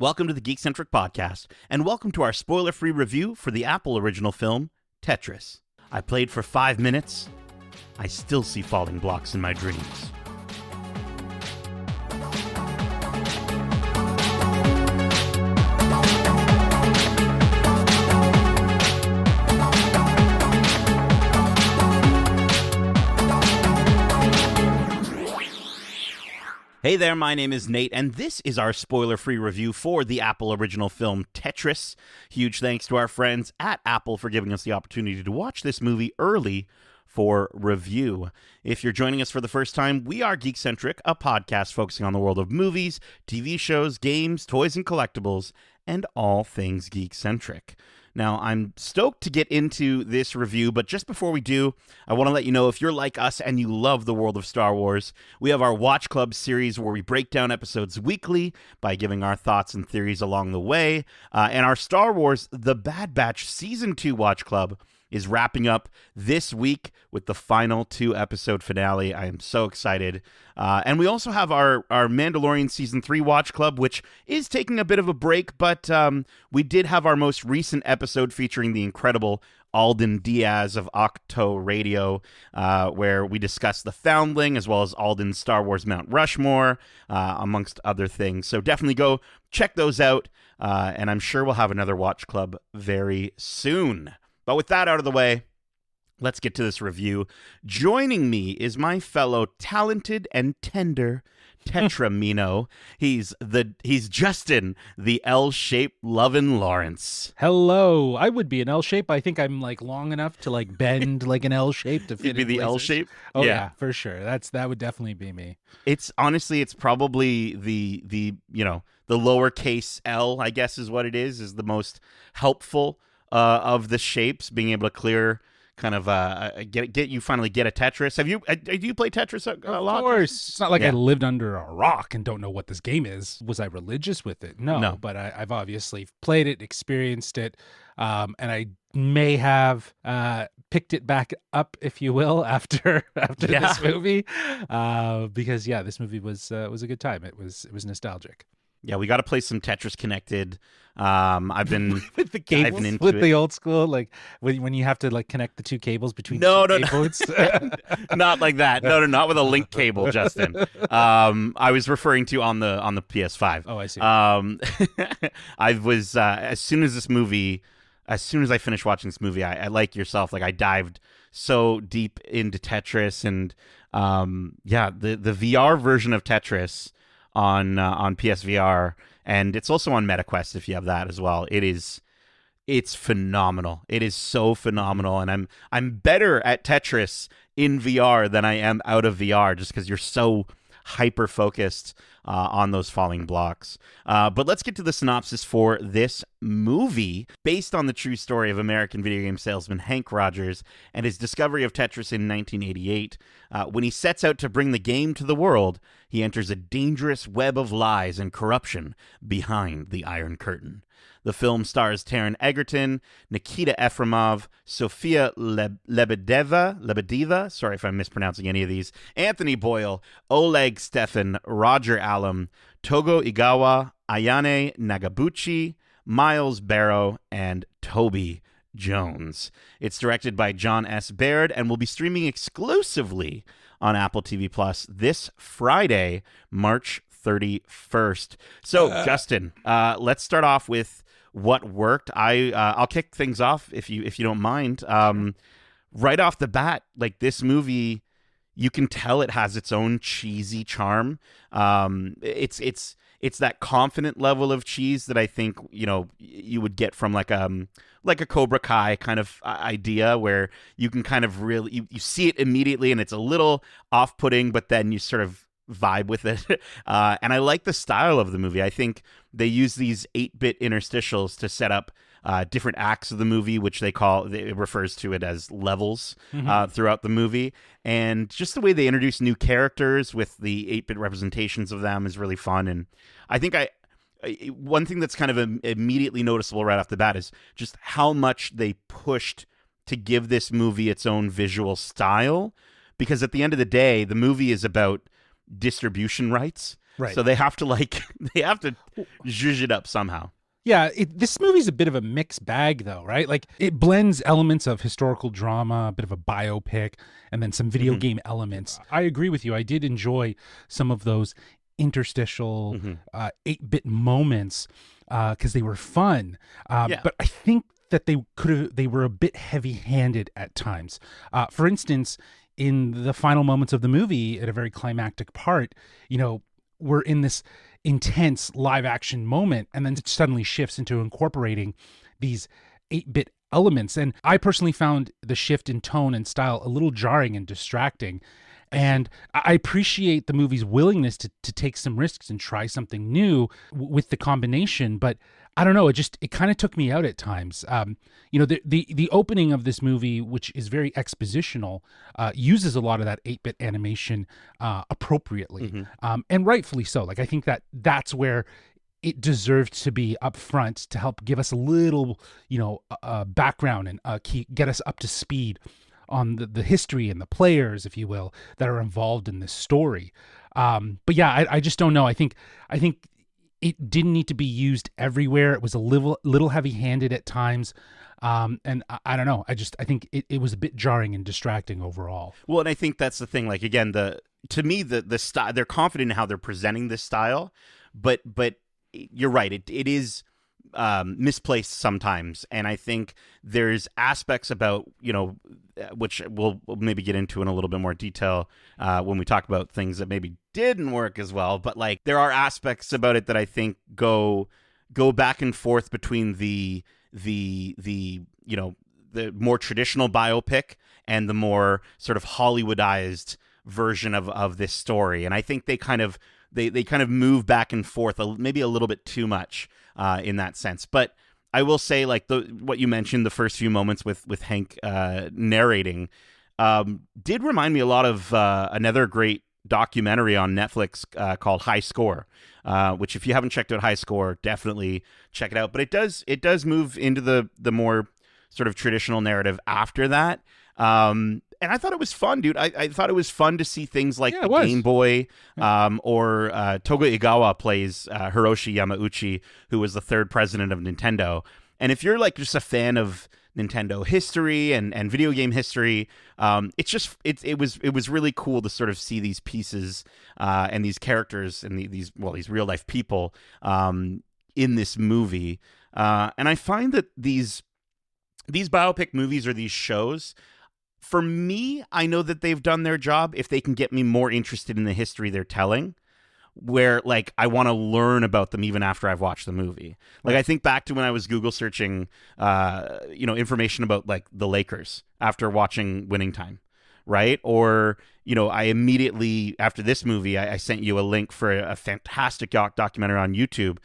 Welcome to the Geekcentric podcast, and welcome to our spoiler-free review for the Apple original film, Tetris. I played for 5 minutes. I still see falling blocks in my dreams. Hey there, my name is Nate, and this is our spoiler-free review for the Apple original film Tetris. Huge thanks to our friends at Apple for giving us the opportunity to watch this movie early for review. If you're joining us for the first time, we are Geekcentric, a podcast focusing on the world of movies, TV shows, games, toys, and collectibles, and all things geek-centric. Now, I'm stoked to get into this review, but just before we do, I want to let you know if you're like us and you love the world of Star Wars, we have our Watch Club series where we break down episodes weekly by giving our thoughts and theories along the way. And our Star Wars The Bad Batch Season 2 Watch Club is wrapping up this week with the final 2-episode finale. I am so excited. And we also have our Mandalorian Season 3 Watch Club, which is taking a bit of a break, but we did have our most recent episode featuring the incredible Alden Diaz of Octo Radio, where we discussed The Foundling, as well as Alden's Star Wars Mount Rushmore, amongst other things. So definitely go check those out, and I'm sure we'll have another Watch Club very soon. But with that out of the way, let's get to this review. Joining me is my fellow talented and tender Tetramino. He's Justin, the L-shaped lovin' Lawrence. Hello. I would be an L shape. I think I'm long enough to bend like an L shape to fit. You'd be the L shape? Oh yeah, for sure. That would definitely be me. It's probably the lowercase L, I guess is what it is the most helpful of the shapes, being able to clear kind of get you finally get a Tetris. Do you play Tetris a lot? Of course. It's not like I lived under a rock and don't know what this game is. Was I religious with it? No. But I've obviously played it, experienced it, and I may have picked it back up, if you will, after this movie, because this movie was a good time. It was nostalgic. Yeah, we got to play some Tetris Connected. I've been with the cables, into with it. The old school, when you have to connect the two cables between two keyboards. Not like that. No, not with a link cable, Justin. I was referring to on the PS5. Oh, I see. I was as soon as I finished watching this movie, I like yourself, I dived so deep into Tetris, and the VR version of Tetris on PSVR, and it's also on MetaQuest if you have that as well. It's phenomenal. It is so phenomenal, and I'm better at Tetris in VR than I am out of VR, just because you're so hyper focused on those falling blocks. But let's get to the synopsis for this movie. Based on the true story of American video game salesman Hank Rogers and his discovery of Tetris in 1988, when he sets out to bring the game to the world, he enters a dangerous web of lies and corruption behind the Iron Curtain. The film stars Taron Egerton, Nikita Efremov, Sofia Lebedeva, sorry if I'm mispronouncing any of these, Anthony Boyle, Oleg Stefan, Roger Allam, Togo Igawa, Ayane Nagabuchi, Miles Barrow, and Toby Jones. It's directed by John S. Baird and will be streaming exclusively on Apple TV Plus this Friday, March 31st. So, Justin, let's start off with what worked. I'll kick things off if you don't mind. Right off the bat, this movie, you can tell it has its own cheesy charm. It's that confident level of cheese that I think you would get from like a Cobra Kai kind of idea, where you can kind of really you see it immediately and it's a little off-putting, but then you sort of vibe with it. And I like the style of the movie. I think they use these 8-bit interstitials to set up different acts of the movie, which it refers to it as levels throughout the movie. And just the way they introduce new characters with the 8-bit representations of them is really fun. And I think one thing that's kind of immediately noticeable right off the bat is just how much they pushed to give this movie its own visual style. Because at the end of the day, the movie is about distribution rights. Right. So they have to they have to zhuzh it up somehow. Yeah, this movie's a bit of a mixed bag, though, right? Like, it blends elements of historical drama, a bit of a biopic, and then some video game elements. I agree with you. I did enjoy some of those interstitial 8-bit moments because they were fun. But I think that they were a bit heavy-handed at times. For instance, in the final moments of the movie, at a very climactic part, we're in this intense live action moment, and then it suddenly shifts into incorporating these 8-bit elements. And I personally found the shift in tone and style a little jarring and distracting. And I appreciate the movie's willingness to take some risks and try something new with the combination, but I don't know, it kind of took me out at times. The opening of this movie, which is very expositional, uses a lot of that 8-bit animation appropriately, and rightfully so. Like, I think that's where it deserved to be up front to help give us a little, background and get us up to speed on the history and the players, if you will, that are involved in this story. But yeah, I just don't know. I think it didn't need to be used everywhere. It was a little heavy-handed at times. And I don't know. I think it was a bit jarring and distracting overall. Well, and I think that's the thing. Like, again, to me, the style, they're confident in how they're presenting this style, but you're right. It is misplaced sometimes, and I think there's aspects about which we'll maybe get into in a little bit more detail when we talk about things that maybe didn't work as well. But like, there are aspects about it that I think go back and forth between the more traditional biopic and the more sort of Hollywoodized version of this story, and I think they kind of move back and forth maybe a little bit too much in that sense. But I will say, like, what you mentioned, the first few moments with Hank narrating did remind me a lot of another great documentary on Netflix called High Score, which, if you haven't checked out High Score, definitely check it out. But it does move into the more sort of traditional narrative after that. And I thought it was fun, dude. I thought it was fun to see things like the Game Boy, or Toga Igawa plays Hiroshi Yamauchi, who was the third president of Nintendo. And if you're like just a fan of Nintendo history and video game history, it was really cool to sort of see these pieces and these characters and these real life people in this movie. And I find that these biopic movies or these shows, for me, I know that they've done their job if they can get me more interested in the history they're telling, where like I want to learn about them even after I've watched the movie. Like, I think back to when I was Google searching information about like the Lakers after watching Winning Time, right? Or I immediately, after this movie, I sent you a link for a fantastic documentary on YouTube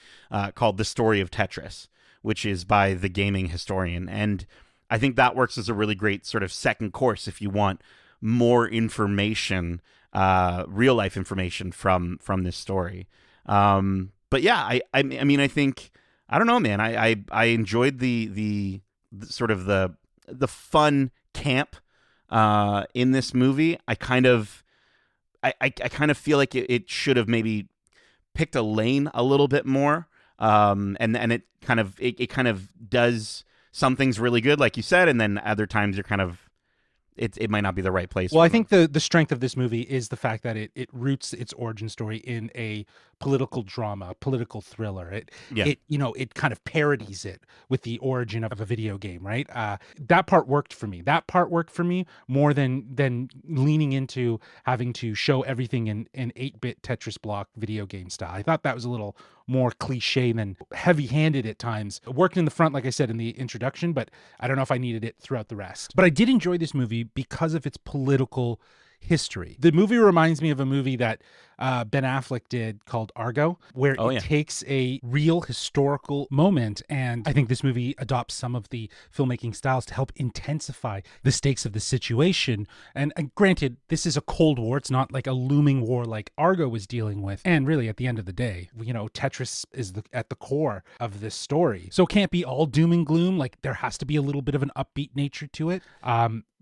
called The Story of Tetris, which is by the gaming historian. And I think that works as a really great sort of second course if you want more information, real life information from this story. But yeah, I mean, I think, I don't know, man. I enjoyed the sort of the fun camp in this movie. I kind of feel like it should have maybe picked a lane a little bit more. And it kind of does some things really good, like you said, and then other times you're kind of, it might not be the right place. Well, I think the strength of this movie is the fact that it roots its origin story in a political drama, political thriller. It kind of parodies it with the origin of a video game, right? That part worked for me. That part worked for me more than leaning into having to show everything in 8-bit Tetris block video game style. I thought that was a little more cliche than heavy-handed at times. It worked in the front, like I said, in the introduction, but I don't know if I needed it throughout the rest. But I did enjoy this movie because of its political history. The movie reminds me of a movie that Ben Affleck did called Argo, where it takes a real historical moment, and I think this movie adopts some of the filmmaking styles to help intensify the stakes of the situation. And granted, this is a Cold War. It's not like a looming war like Argo was dealing with. And really, at the end of the day, Tetris is at the core of this story. So it can't be all doom and gloom. Like, there has to be a little bit of an upbeat nature to it.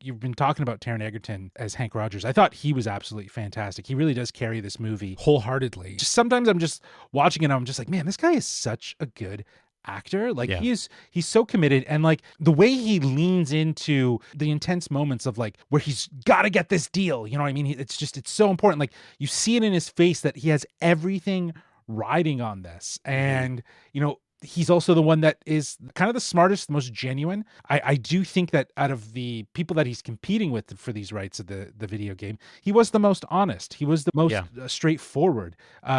You've been talking about Taron Egerton as Hank Rogers. I thought he was absolutely fantastic. He really does carry this movie wholeheartedly. Just sometimes I'm just watching it and I'm just like, man, this guy is such a good actor. Like he's so committed, and like the way he leans into the intense moments of like where he's got to get this deal, you know what I mean? It's so important. Like you see it in his face that he has everything riding on this. And he's also the one that is kind of the smartest, the most genuine. I do think that out of the people that he's competing with for these rights of the video game, he was the most honest. He was the most straightforward.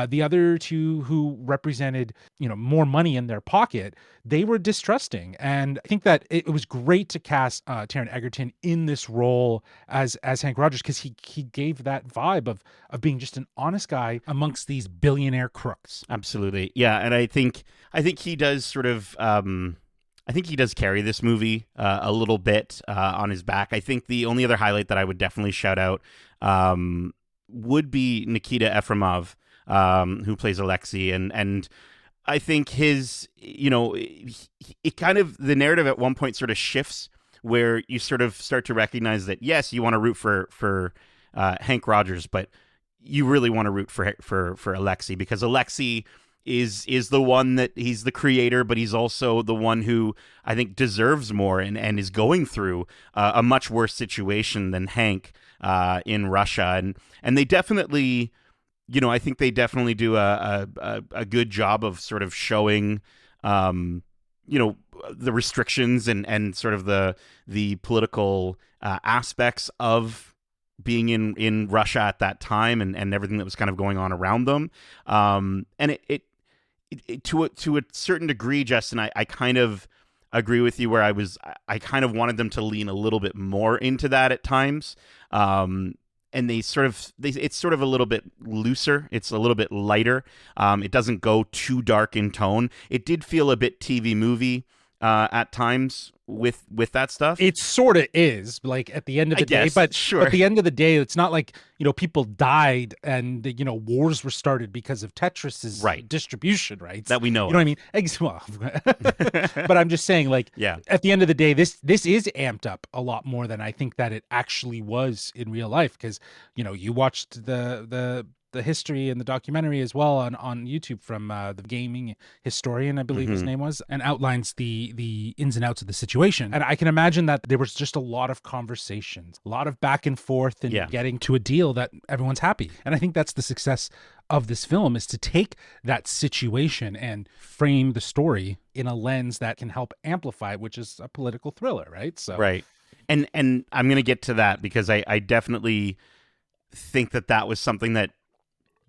The other two who represented, more money in their pocket, they were distrusting. And I think that it was great to cast Taron Egerton in this role as Hank Rogers, because he gave that vibe of being just an honest guy amongst these billionaire crooks. Absolutely. Yeah. And I think he does sort of, I think he does carry this movie a little bit on his back. I think the only other highlight that I would definitely shout out would be Nikita Efremov, who plays Alexei. And I think his, it kind of, the narrative at one point sort of shifts where you sort of start to recognize that, yes, you want to root for Hank Rogers, but you really want to root for Alexei, because Alexei is the one that he's the creator, but he's also the one who I think deserves more and is going through a much worse situation than Hank in Russia. And they definitely, I think they definitely do a good job of sort of showing, the restrictions and sort of the political aspects of being in Russia at that time and everything that was kind of going on around them. And it to a certain degree, Justin, I kind of agree with you where I kind of wanted them to lean a little bit more into that at times. And it's sort of a little bit looser. It's a little bit lighter. It doesn't go too dark in tone. It did feel a bit TV movie at times with that stuff. It sort of is, like at the end of the day, but sure. At the end of the day, it's not like, people died and, wars were started because of Tetris's distribution rights. That we know. You know what I mean? Well, but I'm just saying, like, at the end of the day, this is amped up a lot more than I think that it actually was in real life. Because, you watched the history and the documentary as well on YouTube from the gaming historian, I believe his name was, and outlines the ins and outs of the situation. And I can imagine that there was just a lot of conversations, a lot of back and forth, and getting to a deal that everyone's happy. And I think that's the success of this film, is to take that situation and frame the story in a lens that can help amplify it, which is a political thriller, right? So right. And I'm going to get to that, because I definitely think that was something that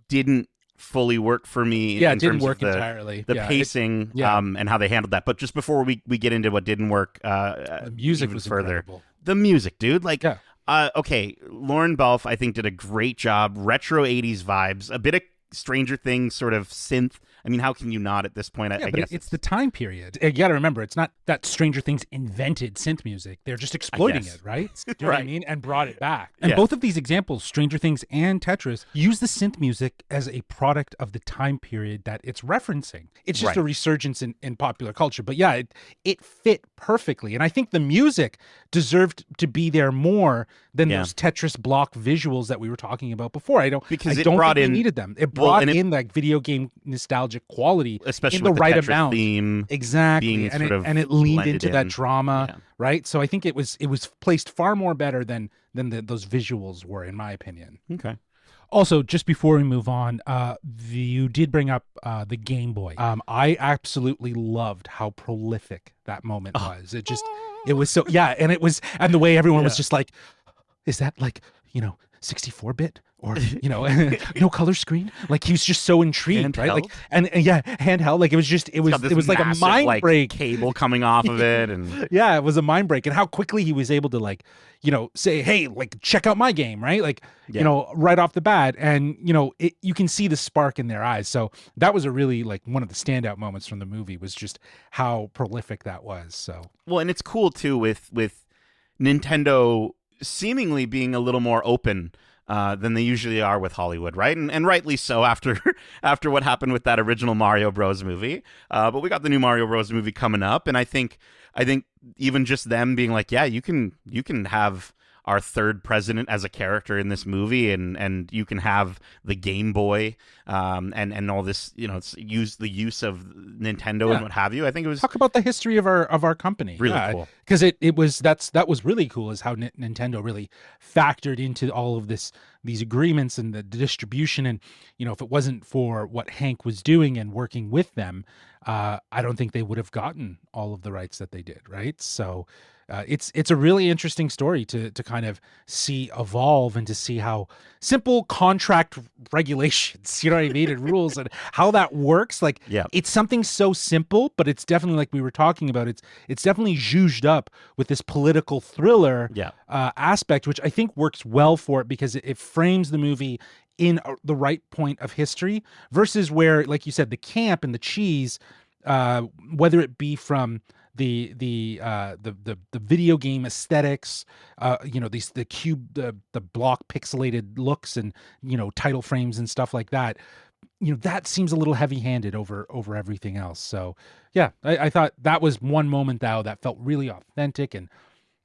didn't fully work for me. Yeah, it didn't work entirely. The pacing, and how they handled that. But just before we get into what didn't work, the music was further. Incredible. The music, dude, like, okay, Lauren Balfe, I think, did a great job. Retro 80s vibes, a bit of Stranger Things sort of synth. I mean, how can you not at this point? I guess it's the time period. You got to remember, it's not that Stranger Things invented synth music. They're just exploiting it, right? You know what I mean? And brought it back. And both of these examples, Stranger Things and Tetris, use the synth music as a product of the time period that it's referencing. It's just a resurgence in popular culture. But yeah, it fit perfectly. And I think the music deserved to be there more than those Tetris block visuals that we were talking about before. I don't think we needed them. It brought in like video game nostalgic quality, especially in the with right Tetris amount. Theme, exactly, and it leaned into that drama, right? So I think it was placed far more better than those visuals were, in my opinion. Okay. Also, just before we move on, you did bring up the Game Boy. I absolutely loved how prolific that moment was. It was so, and the way everyone was just like, is that like, 64-bit or, no color screen? Like, he was just so intrigued, right? Like, and handheld. Like, it was like a mind break. Cable coming off of it, and it was a mind break. And how quickly he was able to, like, say, hey, like, check out my game, right? Like, right off the bat, and you can see the spark in their eyes. So that was a really, like, one of the standout moments from the movie, was just how prolific that was. So well, and it's cool too with Nintendo seemingly being a little more open than they usually are with Hollywood, right? And rightly so after what happened with that original Mario Bros. Movie. But we got the new Mario Bros. Movie coming up, and I think even just them being like, yeah, you can have our third president as a character in this movie, and you can have the Game Boy, and all this, it's the use of Nintendo and what have you. I think it was talk about the history of our company. Really cool, because that was really cool, is how Nintendo really factored into all of these agreements and the distribution. And if it wasn't for what Hank was doing and working with them, I don't think they would have gotten all of the rights that they did, right? So it's a really interesting story to kind of see evolve, and to see how simple contract regulations, you know what I mean, and rules, and how that works. Like, it's something so simple, but it's definitely, like we were talking about, it's definitely zhuzhed up with this political thriller aspect, which I think works well for it, because it frames the movie in the right point of history, versus where, like you said, the camp and the cheese, whether it be from the video game aesthetics, the cube, the block pixelated looks, and title frames and stuff like that, that seems a little heavy-handed over everything else. So yeah, I thought that was one moment though that felt really authentic and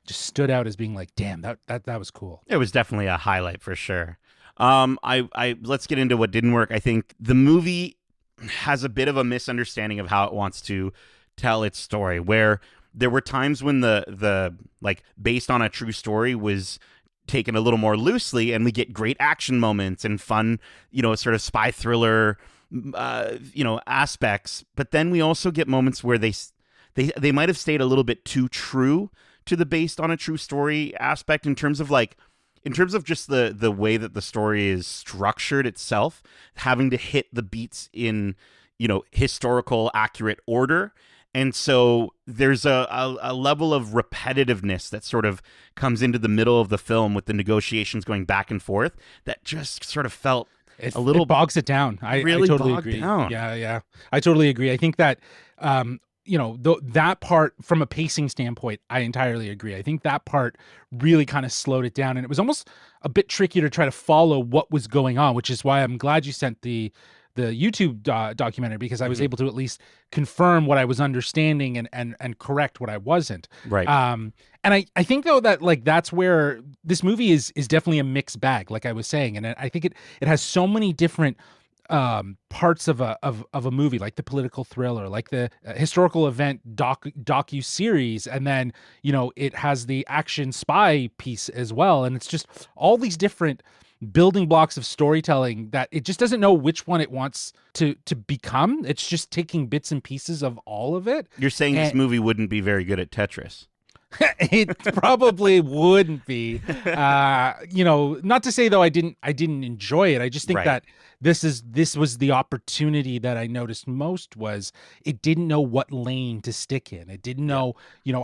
just stood out as being like, damn, that was cool. It was definitely a highlight for sure. Let's get into what didn't work. I think the movie has a bit of a misunderstanding of how it wants to tell its story, where there were times when the like based on a true story was taken a little more loosely, and we get great action moments and fun, sort of spy thriller, aspects. But then we also get moments where they might have stayed a little bit too true to the based on a true story aspect, in terms of just the way that the story is structured itself, having to hit the beats in, historical accurate order. And so there's a level of repetitiveness that sort of comes into the middle of the film, with the negotiations going back and forth, that just sort of felt a little... It bogs it down. I totally agree. Down. Yeah. I totally agree. I think that, that part, from a pacing standpoint, I entirely agree. I think that part really kind of slowed it down, and it was almost a bit tricky to try to follow what was going on, which is why I'm glad you sent the YouTube documentary, because I was able to at least confirm what I was understanding and correct what I wasn't. Right. And I think though that, like, that's where this movie is definitely a mixed bag, like I was saying. And I think it has so many different parts of a movie, like the political thriller, like the historical event docu series, and then it has the action spy piece as well. And it's just all these different building blocks of storytelling that it just doesn't know which one it wants to become. It's just taking bits and pieces of all of it. You're saying this movie wouldn't be very good at Tetris? It probably wouldn't be. Not to say though I didn't enjoy it. I just think that this was the opportunity that I noticed most, was it didn't know what lane to stick in. It didn't know,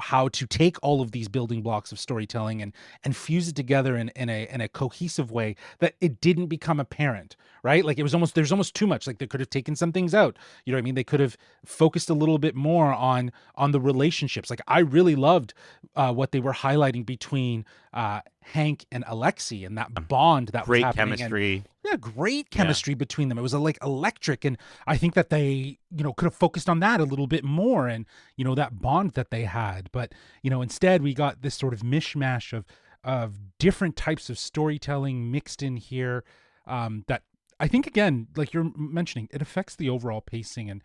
how to take all of these building blocks of storytelling and fuse it together in a cohesive way that it didn't become apparent, right? Like there's almost too much. Like they could have taken some things out. You know what I mean? They could have focused a little bit more on the relationships. Like I really loved what they were highlighting between Hank and Alexei, and that bond that was happening. Great chemistry. Great chemistry between them. It was like electric, and I think that they, could have focused on that a little bit more, and that bond that they had. But instead we got this sort of mishmash of different types of storytelling mixed in here. That I think, again, like you're mentioning, it affects the overall pacing and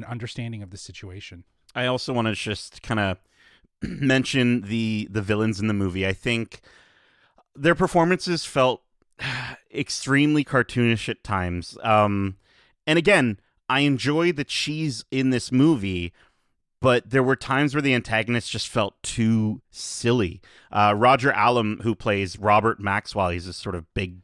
understanding of the situation. I also want to just kind of mention the villains in the movie. I think their performances felt extremely cartoonish at times. And again, I enjoy the cheese in this movie, but there were times where the antagonist just felt too silly. Roger Allam, who plays Robert Maxwell, he's this sort of big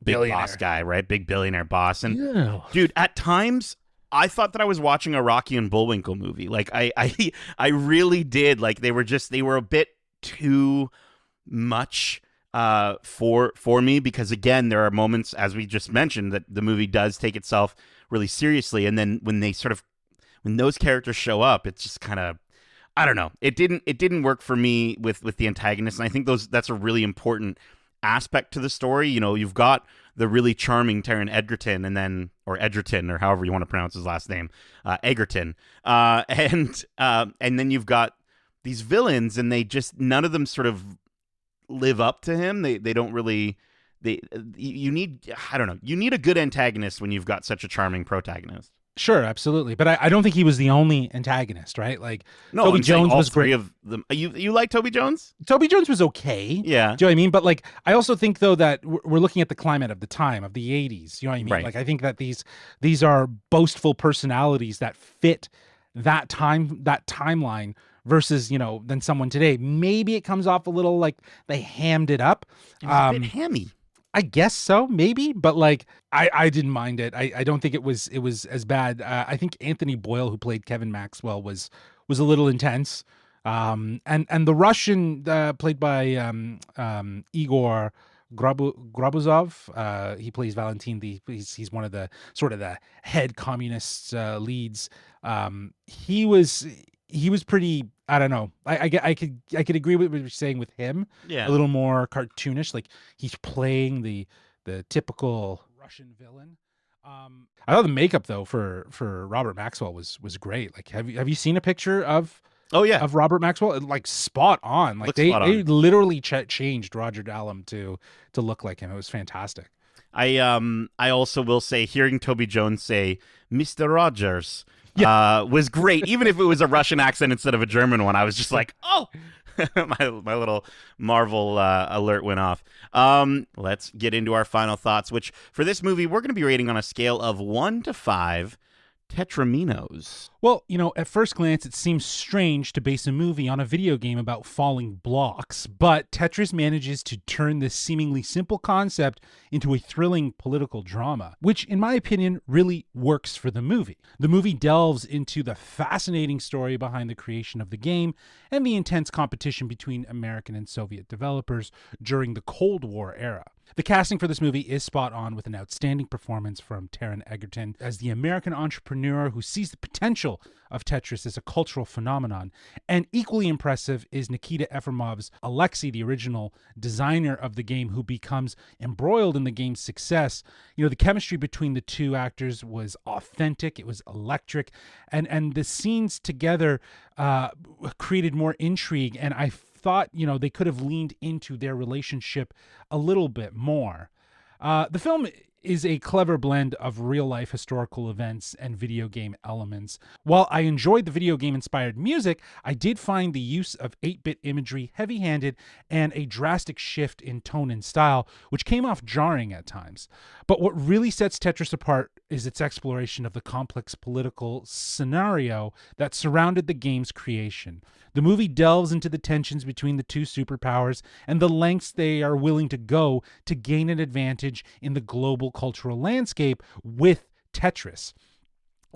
boss guy, right? Big billionaire boss. And dude, at times I thought that I was watching a Rocky and Bullwinkle movie. Like I really did. Like they were a bit too much for me, because again, there are moments, as we just mentioned, that the movie does take itself really seriously, and then when those characters show up, it's just kind of, I don't know. It didn't work for me with the antagonist, and I think that's a really important aspect to the story. You've got the really charming Taron Egerton, or Edgerton, or however you want to pronounce his last name, Egerton, and then you've got these villains, and they just, none of them sort of live up to him. They don't really. You need, I don't know, you need a good antagonist when you've got such a charming protagonist. Sure, absolutely, but I don't think he was the only antagonist, right? Like, no, Toby I'm saying Jones all was three great. of them. You like Toby Jones? Toby Jones was okay. Yeah. Do you know what I mean? But like, I also think though that we're looking at the climate of the time of the '80s. You know what I mean? Right. Like, I think that these are boastful personalities that fit that timeline versus than someone today. Maybe it comes off a little like they hammed it up. It was a bit hammy. I guess so, maybe, but like I didn't mind it. I don't think it was as bad. I think Anthony Boyle, who played Kevin Maxwell, was a little intense. And the Russian played by Igor Grabuzov, he plays Valentin. He's one of the sort of the head communist leads. He was pretty. I don't know. I could agree with what you're saying with him. Yeah. A little more cartoonish. Like he's playing the typical Russian villain. I thought the makeup though for Robert Maxwell was great. Like have you seen a picture of? Oh yeah, of Robert Maxwell, like spot on. Like they literally changed Roger Dallum to look like him. It was fantastic. I also will say hearing Toby Jones say Mr. Rogers was great. Even if it was a Russian accent instead of a German one, I was just like, oh, my little Marvel alert went off. Let's get into our final thoughts, which for this movie, we're going to be rating on a scale of 1 to 5 tetraminos. Well, at first glance, it seems strange to base a movie on a video game about falling blocks, but Tetris manages to turn this seemingly simple concept into a thrilling political drama, which, in my opinion, really works for the movie. The movie delves into the fascinating story behind the creation of the game and the intense competition between American and Soviet developers during the Cold War era. The casting for this movie is spot on, with an outstanding performance from Taron Egerton as the American entrepreneur who sees the potential of Tetris as a cultural phenomenon. And equally impressive is Nikita Efremov's Alexei, the original designer of the game, who becomes embroiled in the game's success. The chemistry between the two actors was authentic, it was electric, and the scenes together created more intrigue, and I thought, they could have leaned into their relationship a little bit more. The film is a clever blend of real-life historical events and video game elements. While I enjoyed the video game-inspired music, I did find the use of 8-bit imagery heavy-handed and a drastic shift in tone and style, which came off jarring at times. But what really sets Tetris apart is its exploration of the complex political scenario that surrounded the game's creation. The movie delves into the tensions between the two superpowers and the lengths they are willing to go to gain an advantage in the global cultural landscape with Tetris.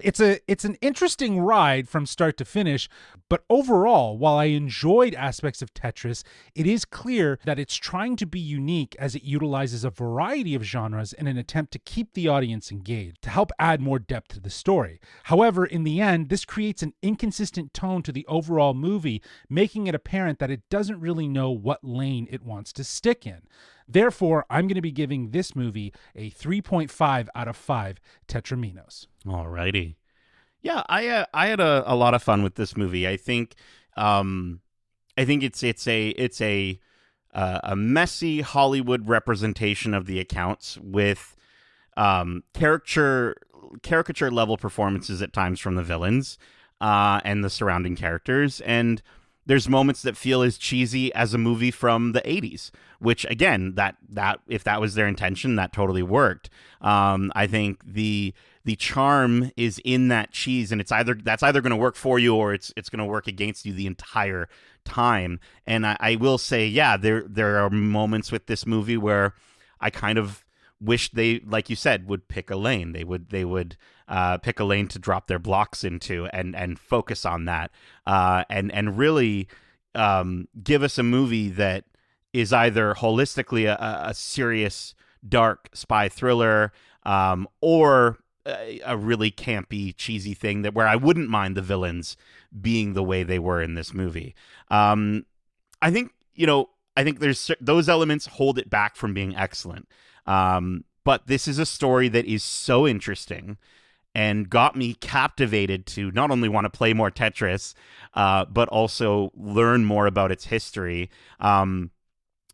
It's an interesting ride from start to finish, but overall, while I enjoyed aspects of Tetris, it is clear that it's trying to be unique as it utilizes a variety of genres in an attempt to keep the audience engaged, to help add more depth to the story. However, in the end, this creates an inconsistent tone to the overall movie, making it apparent that it doesn't really know what lane it wants to stick in. Therefore, I'm going to be giving this movie a 3.5 out of 5 tetraminos. Alrighty. Yeah, I had a lot of fun with this movie. I think it's a messy Hollywood representation of the accounts with caricature level performances at times from the villains and the surrounding characters, and there's moments that feel as cheesy as a movie from the 80s, which again, that if that was their intention, that totally worked. I think the charm is in that cheese, and that's either going to work for you or it's going to work against you the entire time. And I will say, yeah, there are moments with this movie where I kind of wish they, like you said, would pick a lane. They would pick a lane to drop their blocks into and focus on that, and really give us a movie that is either holistically a serious, dark spy thriller, or a really campy, cheesy thing where I wouldn't mind the villains being the way they were in this movie. I think there's those elements hold it back from being excellent. But this is a story that is so interesting and got me captivated to not only want to play more Tetris, but also learn more about its history.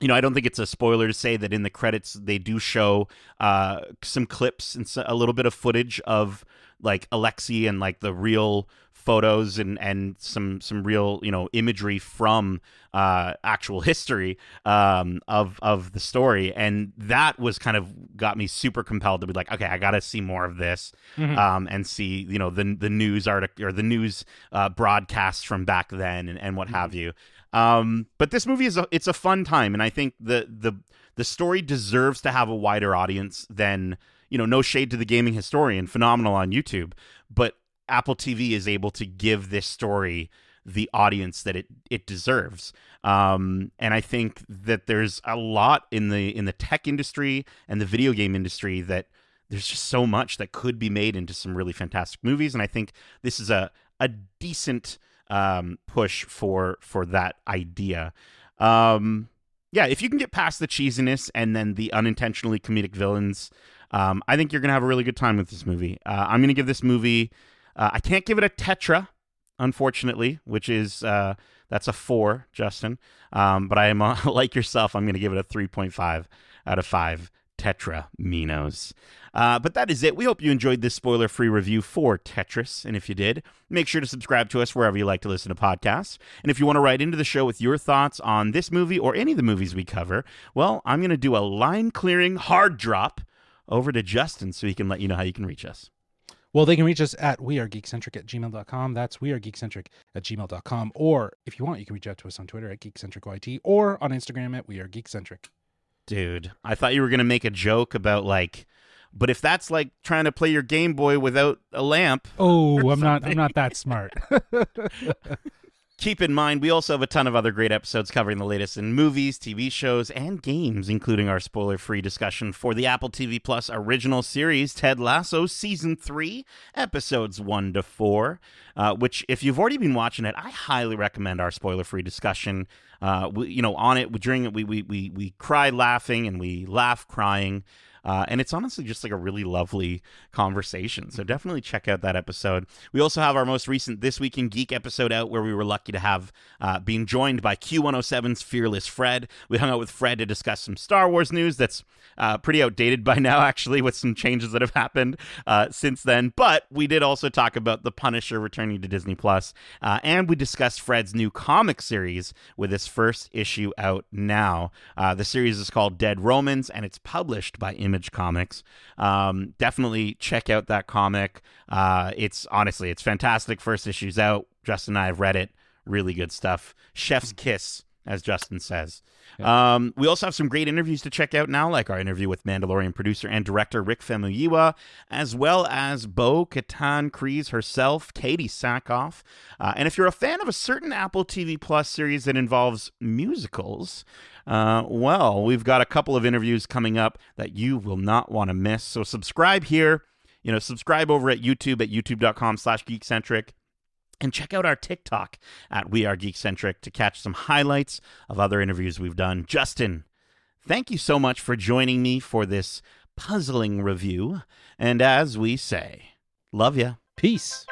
I don't think it's a spoiler to say that in the credits they do show some clips and a little bit of footage of like Alexei and like the real photos and some real imagery from actual history of the story, and that was kind of got me super compelled to be like, okay, I got to see more of this, and see the news article or the news broadcasts from back then and what have you. But this movie it's a fun time, and I think the story deserves to have a wider audience than, no shade to the gaming historian, phenomenal on YouTube, but Apple TV is able to give this story the audience that it deserves. And I think that there's a lot in the tech industry and the video game industry that there's just so much that could be made into some really fantastic movies, and I think this is a decent push for that idea. Yeah, if you can get past the cheesiness and then the unintentionally comedic villains, I think you're gonna have a really good time with this movie. I'm gonna give this movie, I can't give it a tetra, unfortunately, which is that's a 4, Justin, but I am like yourself, I'm gonna give it a 3.5 out of 5 Tetra Minos. But that is it. We hope you enjoyed this spoiler-free review for Tetris, and if you did, make sure to subscribe to us wherever you like to listen to podcasts. And if you want to write into the show with your thoughts on this movie or any of the movies we cover, well, I'm going to do a line-clearing hard drop over to Justin so he can let you know how you can reach us. Well, they can reach us at wearegeekcentric@gmail.com. That's wearegeekcentric@gmail.com. Or if you want, you can reach out to us on Twitter at geekcentricyt or on Instagram at wearegeekcentric. Dude, I thought you were going to make a joke about like, but if that's like trying to play your Game Boy without a lamp. Oh, I'm not that smart. Keep in mind, we also have a ton of other great episodes covering the latest in movies, TV shows, and games, including our spoiler-free discussion for the Apple TV Plus original series, Ted Lasso Season 3, Episodes 1 to 4, which, if you've already been watching it, I highly recommend our spoiler-free discussion. On it, during it, we cry laughing and we laugh crying. And it's honestly just like a really lovely conversation. So definitely check out that episode. We also have our most recent This Week in Geek episode out, where we were lucky to have been joined by Q107's Fearless Fred. We hung out with Fred to discuss some Star Wars news that's pretty outdated by now, actually, with some changes that have happened since then. But we did also talk about The Punisher returning to Disney+. And we discussed Fred's new comic series with its first issue out now. The series is called Dead Romans, and it's published by Image Comics. Definitely check out that comic. It's fantastic. First issue's out. Justin and I have read it. Really good stuff. Chef's kiss, as Justin says. Yeah. We also have some great interviews to check out now, like our interview with Mandalorian producer and director Rick Famuyiwa, as well as Bo-Katan Kryze herself, Katie Sackhoff. And if you're a fan of a certain Apple TV Plus series that involves musicals, well, we've got a couple of interviews coming up that you will not want to miss. So subscribe here, subscribe over at youtube.com/geekcentric. And check out our TikTok at We Are Geekcentric to catch some highlights of other interviews we've done. Justin, thank you so much for joining me for this puzzling review. And as we say, love ya. Peace.